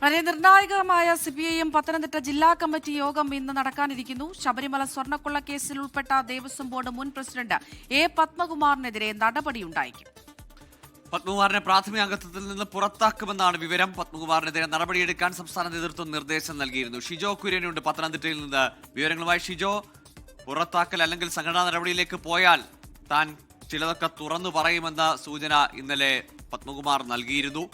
വളരെ നിർണായകമായ സിപിഐഎം പത്തനംതിട്ട ജില്ലാ കമ്മിറ്റി യോഗം ഇന്ന് നടക്കാനിരിക്കുന്നു. ശബരിമല സ്വർണ്ണക്കൊള്ള കേസിൽ ഉൾപ്പെട്ട ദേവസ്വം ബോർഡ് മുൻ പ്രസിഡന്റ് എ പത്മകുമാറിനെതിരെ നടപടിയുണ്ടായേക്കും. പത്മകുമാറിനെ പ്രാഥമിക അംഗത്വത്തിൽ നിന്ന് പുറത്താക്കുമെന്നാണ് വിവരം. പത്മകുമാറിനെതിരെ നടപടിയെടുക്കാൻ സംസ്ഥാന നേതൃത്വം നിർദ്ദേശം നൽകിയിരുന്നു. ഷിജോ കുര്യനുണ്ട് പത്തനംതിട്ടയിൽ നിന്ന് വിവരങ്ങളുമായി. ഷിജോ, പുറത്താക്കൽ അല്ലെങ്കിൽ സംഘടനാ നടപടിയിലേക്ക് പോയാൽ താൻ ചിലതൊക്കെ തുറന്നു പറയുമെന്ന സൂചന ഇന്നലെ പത്മകുമാർ നൽകിയിരുന്നു.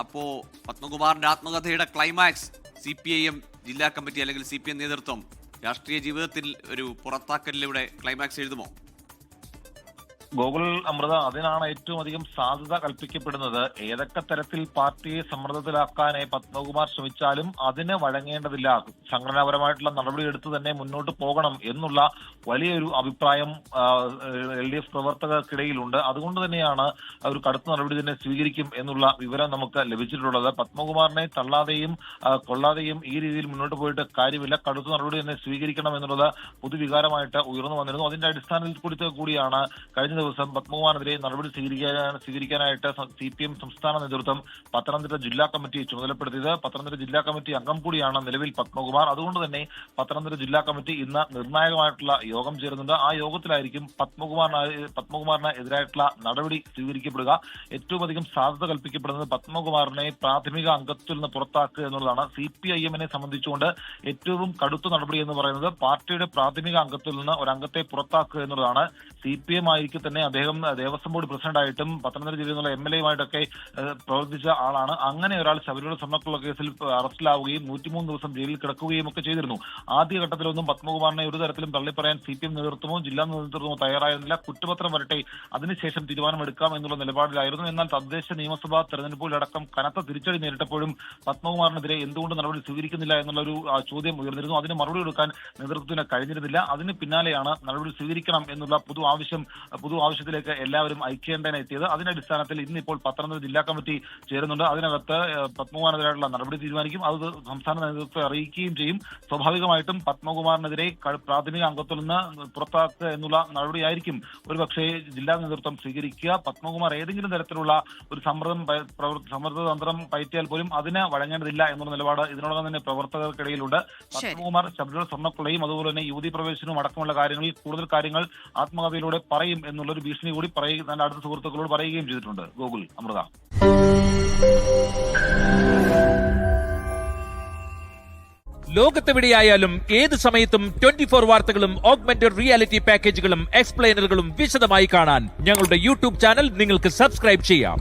അപ്പോ പത്മകുമാറിന്റെ ആത്മകഥയുടെ ക്ലൈമാക്സ് CPIM ജില്ലാ കമ്മിറ്റി അല്ലെങ്കിൽ CPM നേതൃത്വം രാഷ്ട്രീയ ജീവിതത്തിൽ ഒരു പുറത്താക്കലിലൂടെ ക്ലൈമാക്സ് എഴുതുമോ? ഗോകുൽ, അമൃത, അതിനാണ് ഏറ്റവും അധികം സാധ്യത കൽപ്പിക്കപ്പെടുന്നത്. ഏതൊക്കെ തരത്തിൽ പാർട്ടിയെ സമ്മർദ്ദത്തിലാക്കാനായി പത്മകുമാർ ശ്രമിച്ചാലും അതിന് വഴങ്ങേണ്ടതില്ല. സംഘടനാപരമായിട്ടുള്ള നടപടിയെടുത്ത് തന്നെ മുന്നോട്ട് പോകണം എന്നുള്ള വലിയൊരു അഭിപ്രായം LDF പ്രവർത്തകർക്കിടയിലുണ്ട്. അതുകൊണ്ട് തന്നെയാണ് ഒരു കടുത്ത നടപടി തന്നെ സ്വീകരിക്കും എന്നുള്ള വിവരം നമുക്ക് ലഭിച്ചിട്ടുള്ളത്. പത്മകുമാറിനെ തള്ളാതെയും കൊള്ളാതെയും ഈ രീതിയിൽ മുന്നോട്ട് പോയിട്ട് കാര്യമില്ല. കടുത്ത നടപടി തന്നെ സ്വീകരിക്കണം എന്നുള്ളത് പൊതുവികാരമായിട്ട് ഉയർന്നു വന്നിരുന്നു. അതിന്റെ അടിസ്ഥാനത്തിൽ കൂടിയാണ് കഴിഞ്ഞ ദിവസം പത്മകുമാറിനെതിരെ നടപടി സ്വീകരിക്കാനായിട്ട് CPM സംസ്ഥാന നേതൃത്വം പത്തനംതിട്ട ജില്ലാ കമ്മിറ്റിയെ ചുമതലപ്പെടുത്തിയത്. പത്തനംതിട്ട ജില്ലാ കമ്മിറ്റി അംഗം കൂടിയാണ് നിലവിൽ പത്മകുമാർ. അതുകൊണ്ട് തന്നെ പത്തനംതിട്ട ജില്ലാ കമ്മിറ്റി ഇന്ന് നിർണായകമായിട്ടുള്ള യോഗം ചേരുന്നുണ്ട്. ആ യോഗത്തിലായിരിക്കും പത്മകുമാറിന് എതിരായിട്ടുള്ള നടപടി സ്വീകരിക്കപ്പെടുക. ഏറ്റവും അധികം സാധ്യത കൽപ്പിക്കപ്പെടുന്നത് പത്മകുമാറിനെ പ്രാഥമിക അംഗത്തിൽ നിന്ന് പുറത്താക്കുക എന്നുള്ളതാണ്. CPIM-നെ സംബന്ധിച്ചുകൊണ്ട് ഏറ്റവും കടുത്ത നടപടി എന്ന് പറയുന്നത് പാർട്ടിയുടെ പ്രാഥമിക അംഗത്തിൽ നിന്ന് ഒരംഗത്തെ പുറത്താക്കുക എന്നുള്ളതാണ്. CPM ആയിരിക്കും തന്നെ അദ്ദേഹം ദേവസ്വം ബോർഡ് പ്രസിഡന്റായിട്ടും പത്തനംതിട്ട ജില്ലയിൽ നിന്നുള്ള MLA-യുമായിട്ടൊക്കെ പ്രവർത്തിച്ച ആളാണ്. അങ്ങനെ ഒരാൾ ശബരിമല സ്വർണ്ണക്കൊള്ള കേസിൽ അറസ്റ്റിലാവുകയും 103 ദിവസം ജയിലിൽ കിടക്കുകയും ഒക്കെ ചെയ്തിരുന്നു. ആദ്യഘട്ടത്തിലൊന്നും പത്മകുമാറിനെ ഒരു തരത്തിലും തള്ളിപ്പറയാൻ CPM നേതൃത്വമോ ജില്ലാ നേതൃത്വമോ തയ്യാറായിരുന്നില്ല. കുറ്റപത്രം വരട്ടെ, അതിനുശേഷം തീരുമാനമെടുക്കാം എന്നുള്ള നിലപാടിലായിരുന്നു. എന്നാൽ തദ്ദേശ നിയമസഭാ തെരഞ്ഞെടുപ്പുകളടക്കം കനത്ത തിരിച്ചടി നേരിട്ടപ്പോഴും പത്മകുമാറിനെതിരെ എന്തുകൊണ്ട് നടപടി സ്വീകരിക്കുന്നില്ല എന്നുള്ളൊരു ചോദ്യം ഉയർന്നിരുന്നു. അതിന് മറുപടി കൊടുക്കാൻ നേതൃത്വത്തിന് കഴിഞ്ഞിരുന്നില്ല. അതിന് പിന്നാലെയാണ് നടപടി സ്വീകരിക്കണം എന്നുള്ള പൊതു ആവശ്യത്തിലേക്ക് എല്ലാവരും ഐക്യകണ്ഠേന എത്തിയത്. അതിന്റെ അടിസ്ഥാനത്തിൽ ഇന്നിപ്പോൾ പത്തനംതിട്ട ജില്ലാ കമ്മിറ്റി ചേരുന്നുണ്ട്. അതിനകത്ത് പത്മകുമാറിനെതിരായിട്ടുള്ള നടപടി തീരുമാനിക്കും. അത് സംസ്ഥാന നേതൃത്വത്തെ അറിയിക്കുകയും ചെയ്യും. സ്വാഭാവികമായിട്ടും പത്മകുമാറിനെതിരെ പ്രാഥമിക അംഗത്തിൽ നിന്ന് പുറത്താക്കുക എന്നുള്ള നടപടിയായിരിക്കും ഒരുപക്ഷെ ജില്ലാ നേതൃത്വം സ്വീകരിക്കുക. പത്മകുമാർ ഏതെങ്കിലും തരത്തിലുള്ള ഒരു സമ്മർദ്ദതന്ത്രം പയറ്റിയാൽ പോലും അതിന് വഴങ്ങേണ്ടതില്ല എന്നുള്ള നിലപാട് ഇതിനോടകം തന്നെ പ്രവർത്തകർക്കിടയിലുണ്ട്. പത്മകുമാർ ശബരിമല സ്വർണ്ണക്കൊള്ളയും അതുപോലെ തന്നെ യുവതി പ്രവേശനവും അടക്കമുള്ള കാര്യങ്ങളിൽ കൂടുതൽ കാര്യങ്ങൾ ആത്മകഥയിലൂടെ പറയും എന്നുള്ളൊരു ഭീഷണി കൂടി തന്റെ അടുത്ത സുഹൃത്തുക്കളോട് പറയുകയും ചെയ്തിട്ടുണ്ട്. ഗോകുൽ, അമൃത. ലോകത്തെവിടെയായാലും ഏത് സമയത്തും 24 വാർത്തകളും ഓഗ്മെന്റഡ് റിയാലിറ്റി പാക്കേജുകളും എക്സ്പ്ലെയിനറുകളും വിശദമായി കാണാൻ ഞങ്ങളുടെ YouTube ചാനൽ നിങ്ങൾക്ക് സബ്സ്ക്രൈബ് ചെയ്യാം.